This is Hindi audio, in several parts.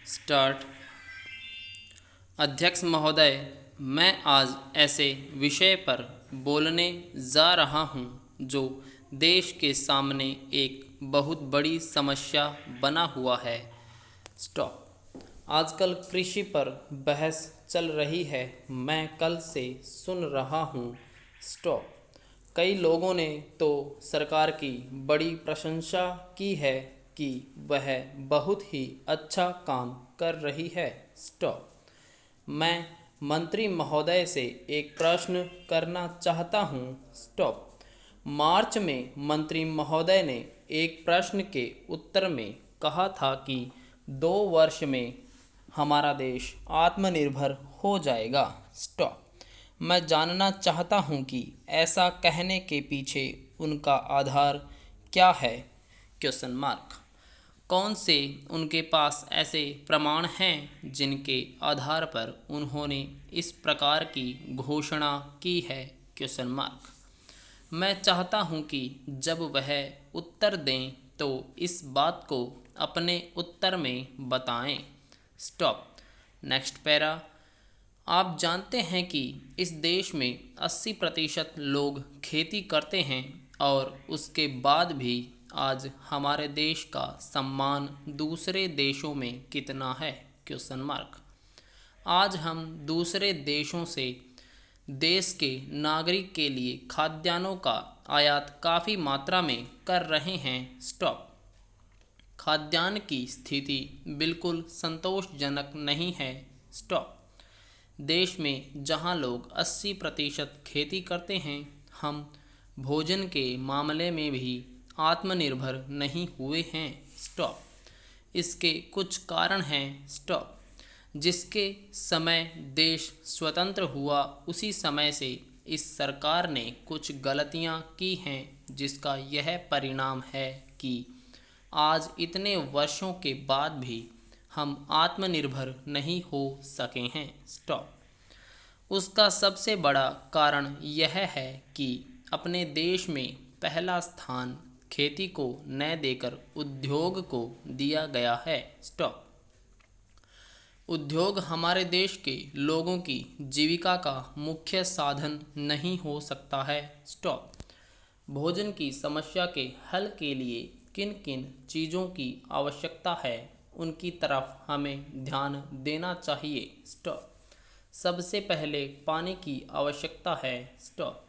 स्टार्ट। अध्यक्ष महोदय, मैं आज ऐसे विषय पर बोलने जा रहा हूं जो देश के सामने एक बहुत बड़ी समस्या बना हुआ है। स्टॉप। आजकल कृषि पर बहस चल रही है, मैं कल से सुन रहा हूं। स्टॉप। कई लोगों ने तो सरकार की बड़ी प्रशंसा की है कि वह बहुत ही अच्छा काम कर रही है। स्टॉप। मैं मंत्री महोदय से एक प्रश्न करना चाहता हूँ। स्टॉप। मार्च में मंत्री महोदय ने एक प्रश्न के उत्तर में कहा था कि 2 वर्ष में हमारा देश आत्मनिर्भर हो जाएगा। स्टॉप। मैं जानना चाहता हूँ कि ऐसा कहने के पीछे उनका आधार क्या है? Question mark. कौन से उनके पास ऐसे प्रमाण हैं जिनके आधार पर उन्होंने इस प्रकार की घोषणा की है? Question mark. मैं चाहता हूं कि जब वह उत्तर दें तो इस बात को अपने उत्तर में बताएं। स्टॉप। Next para. आप जानते हैं कि इस देश में 80% लोग खेती करते हैं और उसके बाद भी आज हमारे देश का सम्मान दूसरे देशों में कितना है? Question mark. आज हम दूसरे देशों से देश के नागरिक के लिए खाद्यान्नों का आयात काफ़ी मात्रा में कर रहे हैं। स्टॉप। खाद्यान्न की स्थिति बिल्कुल संतोषजनक नहीं है। स्टॉप। देश में जहां लोग 80% खेती करते हैं, हम भोजन के मामले में भी आत्मनिर्भर नहीं हुए हैं। स्टॉप। इसके कुछ कारण हैं। स्टॉप। जिसके समय देश स्वतंत्र हुआ उसी समय से इस सरकार ने कुछ गलतियां की हैं, जिसका यह परिणाम है कि आज इतने वर्षों के बाद भी हम आत्मनिर्भर नहीं हो सके हैं। स्टॉप। उसका सबसे बड़ा कारण यह है कि अपने देश में पहला स्थान खेती को न देकर उद्योग को दिया गया है। स्टॉप। उद्योग हमारे देश के लोगों की जीविका का मुख्य साधन नहीं हो सकता है। स्टॉप। भोजन की समस्या के हल के लिए किन किन चीज़ों की आवश्यकता है, उनकी तरफ हमें ध्यान देना चाहिए। स्टॉप। सबसे पहले पानी की आवश्यकता है। स्टॉप।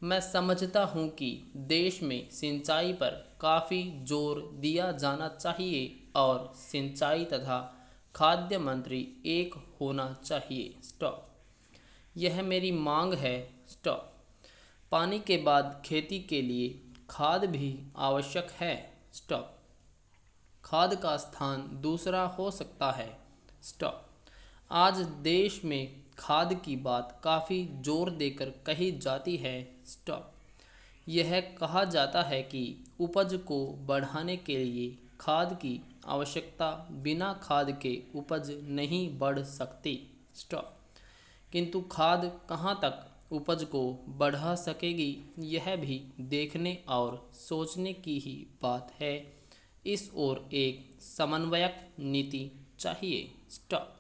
मैं समझता हूँ कि देश में सिंचाई पर काफ़ी जोर दिया जाना चाहिए और सिंचाई तथा खाद्य मंत्री एक होना चाहिए। स्टॉप। यह मेरी मांग है। स्टॉप। पानी के बाद खेती के लिए खाद भी आवश्यक है। स्टॉप। खाद का स्थान दूसरा हो सकता है। स्टॉप। आज देश में खाद की बात काफ़ी जोर देकर कही जाती है। स्टॉप। यह कहा जाता है कि उपज को बढ़ाने के लिए खाद की आवश्यकता, बिना खाद के उपज नहीं बढ़ सकती। स्टॉप। किंतु खाद कहाँ तक उपज को बढ़ा सकेगी, यह भी देखने और सोचने की ही बात है। इस ओर एक समन्वयक नीति चाहिए। स्टॉप।